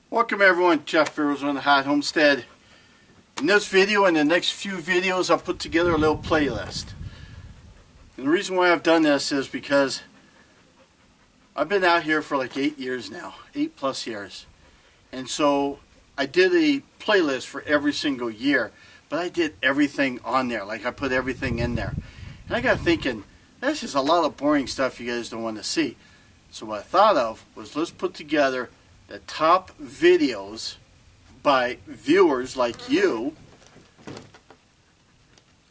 Welcome everyone, Jeff ArizonaHotHomestead. In this video and the next few videos I'll put together a little playlist. And the reason why I've done this is because I've been out here for like 8 years now, 8+ years. And so I did a playlist for every single year, but I did everything on there, like I put everything in there. And I got thinking, that's just a lot of boring stuff you guys don't want to see. So what I thought of was, let's put together the top videos by viewers like you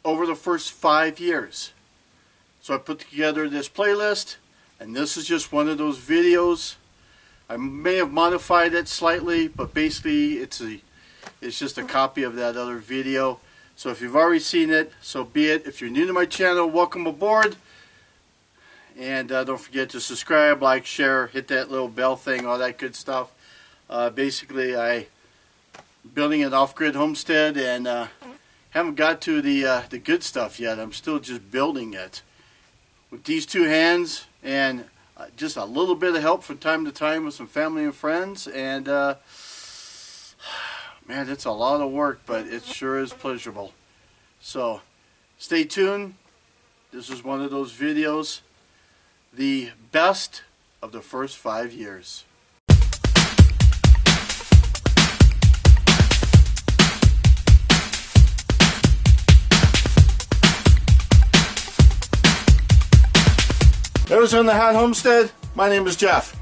over the first 5 years. So I put together this playlist, and this is just one of those videos. I may have modified it slightly, but basically it's just a copy of that other video. So if you've already seen it, so be it. If you're new to my channel, welcome aboard. And don't forget to subscribe, like, share, hit that little bell thing, all that good stuff. Basically, I'm building an off-grid homestead, and haven't got to the good stuff yet. I'm still just building it with these two hands, and just a little bit of help from time to time with some family and friends. And man, it's a lot of work, but it sure is pleasurable. So stay tuned. This is one of those videos. The best of the first 5 years. ArizonaHotHomestead, my name is Jeff.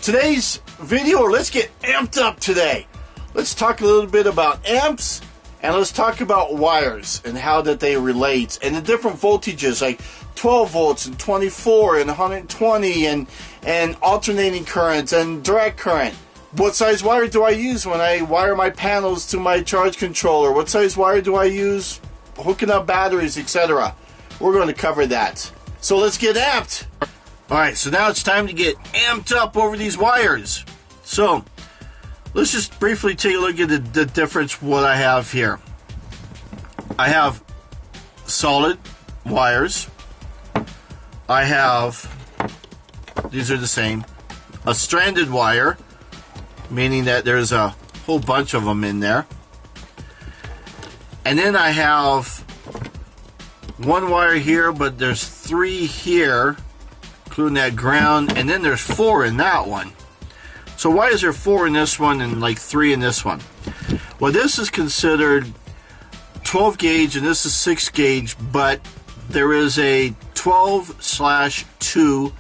Today's video, let's get amped up today. Let's talk a little bit about amps, and let's talk about wires and how that they relate, and the different voltages like 12 volts and 24 and 120 and alternating currents and direct current. What size wire do I use when I wire my panels to my charge controller? What size wire do I use hooking up batteries, etc.? We're going to cover that. So let's get amped. Alright, so now it's time to get amped up over these wires. So let's just briefly take a look at the difference what I have here. I have solid wires. I have, these are the same, a stranded wire, meaning that there's a whole bunch of them in there. And then I have one wire here, but there's 3 here, including that ground, and then there's 4 in that one. So why is there 4 in this one and like 3 in this one? Well, this is considered 12 gauge and this is 6 gauge, but there is a 12/2,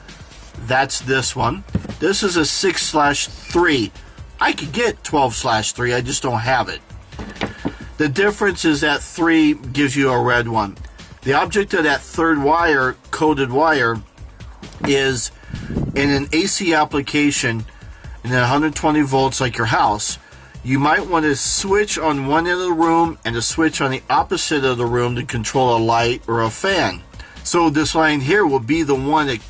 that's this one. This is a 6/3. I could get 12/3, I just don't have it. The difference is that 3 gives you a red one. The object of that third wire, coated wire, is in an AC application in 120 volts like your house. You might want to switch on one end of the room and a switch on the opposite of the room to control a light or a fan. So this line here will be the one that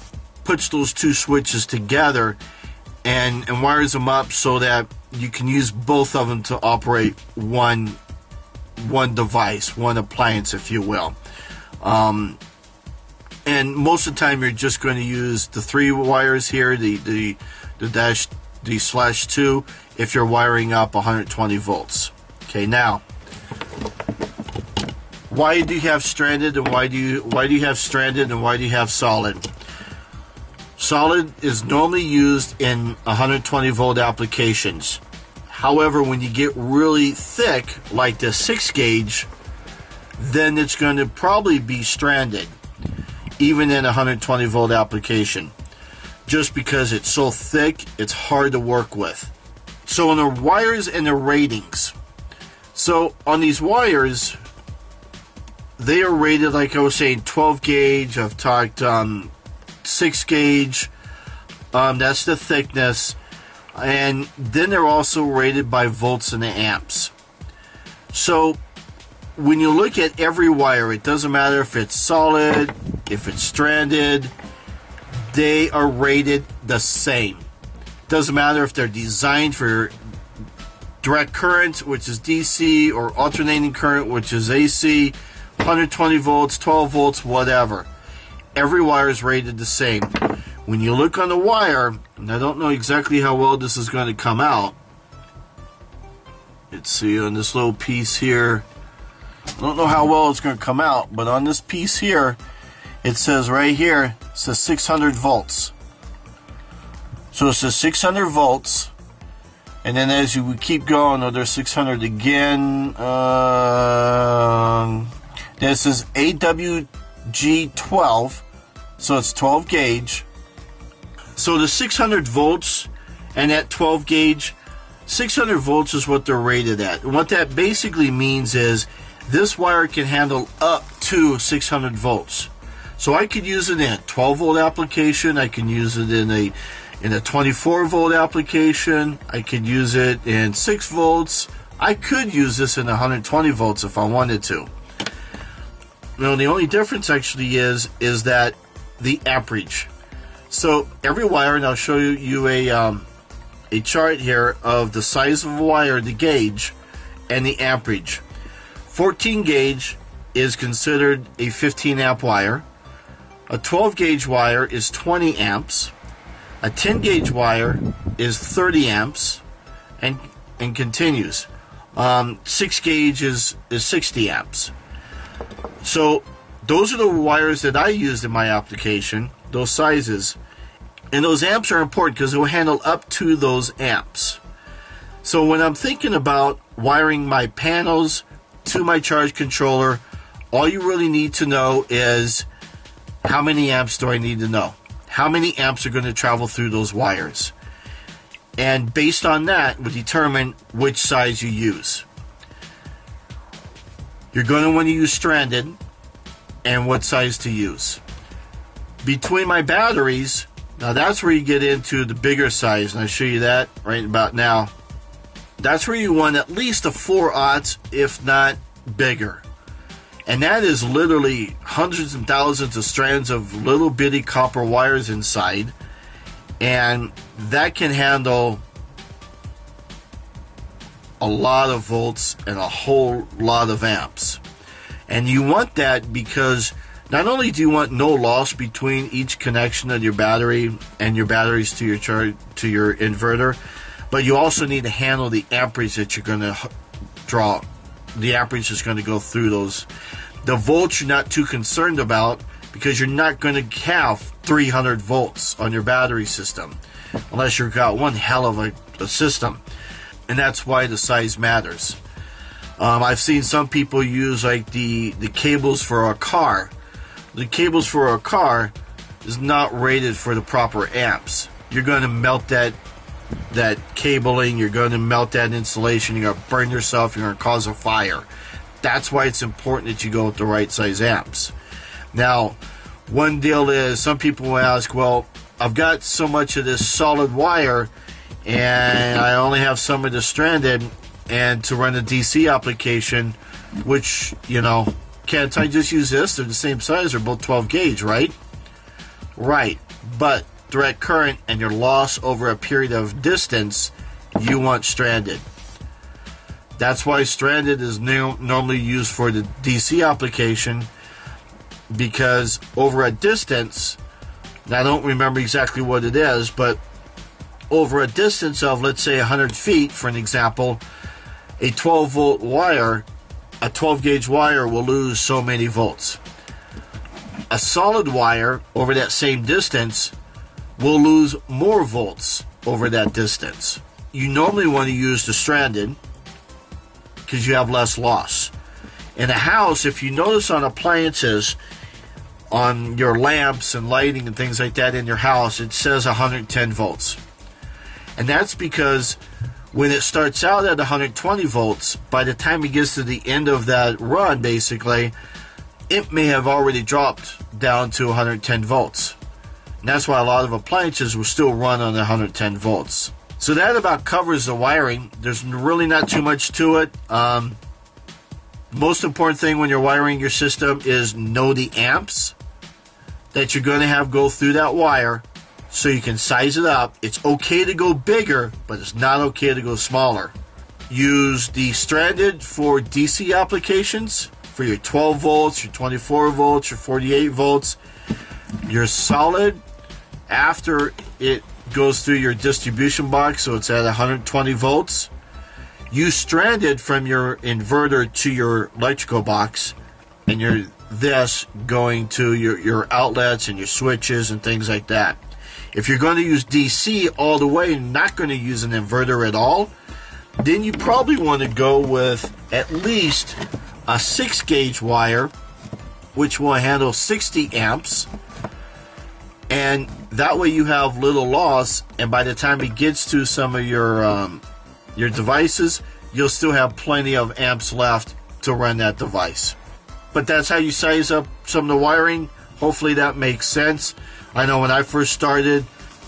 puts those two switches together and wires them up so that you can use both of them to operate one device, one appliance, if you will. And most of the time you're just going to use the 3 wires here, the /2, if you're wiring up 120 volts. Okay, now why do you have stranded and why do you have stranded and why do you have solid? Solid is normally used in 120 volt applications. However, when you get really thick like the 6 gauge, then it's going to probably be stranded even in a 120 volt application, just because it's so thick it's hard to work with. So on the wires and the ratings, so on these wires, they are rated, like I was saying, 12 gauge. I've talked 6 gauge, that's the thickness, and then they're also rated by volts and the amps. So when you look at every wire, it doesn't matter if it's solid, if it's stranded, they are rated the same. Doesn't matter if they're designed for direct current, which is DC, or alternating current, which is AC, 120 volts, 12 volts, whatever. Every wire is rated the same. When you look on the wire, and I don't know exactly how well this is going to come out, let's see, on this little piece here, I don't know how well it's going to come out, but on this piece here, it says right here, it says 600 volts. So it says 600 volts, and then as you keep going, there's 600 again. This is AWG12, so it's 12 gauge. So the 600 volts and that 12 gauge, 600 volts is what they're rated at. And what that basically means is this wire can handle up to 600 volts. So I could use it in a 12 volt application. I can use it in a 24 volt application. I could use it in 6 volts. I could use this in 120 volts if I wanted to. Now the only difference actually is that the amperage. So every wire, and I'll show you a chart here of the size of a wire, the gauge, and the amperage. 14 gauge is considered a 15 amp wire. A 12 gauge wire is 20 amps. A 10 gauge wire is 30 amps, and continues. 6 gauge is 60 amps. So those are the wires that I used in my application, those sizes. And those amps are important because it will handle up to those amps. So when I'm thinking about wiring my panels to my charge controller, all you really need to know is how many amps do I need to know? How many amps are going to travel through those wires? And based on that, will determine which size you use. You're going to want to use stranded and what size to use. Between my batteries, now that's where you get into the bigger size, and I'll show you that right about now. That's where you want at least a 4/0, if not bigger. And that is literally hundreds and thousands of strands of little bitty copper wires inside. And that can handle a lot of volts and a whole lot of amps. And you want that because not only do you want no loss between each connection of your battery and your batteries to your inverter, but you also need to handle the amperage that you're going to draw. The amperage is going to go through those. The volts you're not too concerned about because you're not going to have 300 volts on your battery system unless you've got one hell of a system. And that's why the size matters. I've seen some people use like the cables for a car. The cables for a car is not rated for the proper amps. You're going to melt that cabling, you're going to melt that insulation, you're going to burn yourself, you're going to cause a fire. That's why it's important that you go with the right size amps. Now, one deal is some people will ask, well, I've got so much of this solid wire and I only have some of the stranded, and to run a DC application, which, can't I just use this? They're the same size, they're both 12 gauge, right? Right, but direct current and your loss over a period of distance, you want stranded. That's why stranded is normally used for the DC application, because over a distance, now I don't remember exactly what it is, but over a distance of, let's say, 100 feet, for an example, a 12 volt wire, a 12 gauge wire will lose so many volts. A solid wire over that same distance will lose more volts over that distance. You normally want to use the stranded because you have less loss. In a house, if you notice on appliances, on your lamps and lighting and things like that in your house, it says 110 volts. And that's because when it starts out at 120 volts, by the time it gets to the end of that run, basically, it may have already dropped down to 110 volts. And that's why a lot of appliances will still run on 110 volts. So that about covers the wiring. There's really not too much to it. Most important thing when you're wiring your system is know the amps that you're going to have go through that wire so you can size it up. It's okay to go bigger, but it's not okay to go smaller. Use the stranded for DC applications, for your 12 volts, your 24 volts, your 48 volts. Your solid, after it goes through your distribution box, so it's at 120 volts, you strand it from your inverter to your electrical box, and you're this going to your outlets and your switches and things like that. If you're going to use DC all the way and not going to use an inverter at all, then you probably want to go with at least a 6-gauge wire, which will handle 60 amps, and that way you have little loss, and by the time it gets to some of your devices, you'll still have plenty of amps left to run that device. But that's how you size up some of the wiring. Hopefully that makes sense. I know when I first started,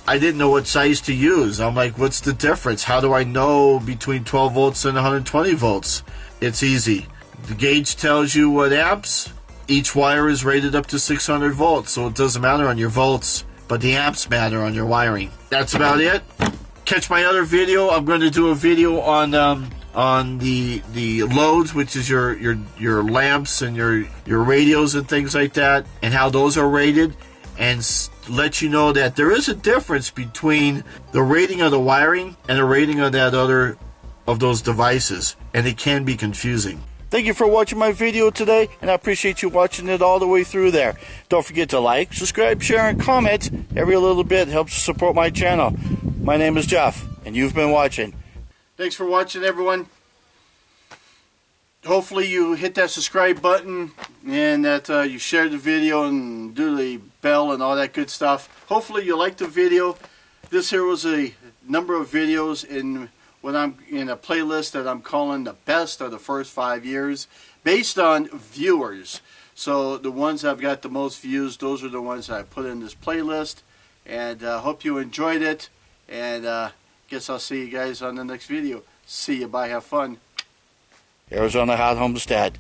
I didn't know what size to use. I'm like, what's the difference? How do I know between 12 volts and 120 volts? It's easy. The gauge tells you what amps. Each wire is rated up to 600 volts, so it doesn't matter on your volts, but the amps matter on your wiring. That's about it. Catch my other video. I'm going to do a video on the loads, which is your lamps and your radios and things like that, and how those are rated, and let you know that there is a difference between the rating of the wiring and the rating of those devices, and it can be confusing. Thank you for watching my video today, and I appreciate you watching it all the way through there. Don't forget to like, subscribe, share, and comment. Every little bit helps support my channel. My name is Jeff, and you've been watching. Thanks for watching, everyone. Hopefully you hit that subscribe button, and that you share the video and do the bell and all that good stuff. Hopefully you liked the video. This here was a number of videos in when I'm in a playlist that I'm calling the best of the first 5 years, based on viewers. So the ones that have got the most views, those are the ones that I put in this playlist. And hope you enjoyed it. And guess I'll see you guys on the next video. See you. Bye. Have fun. Arizona Hot Homestead.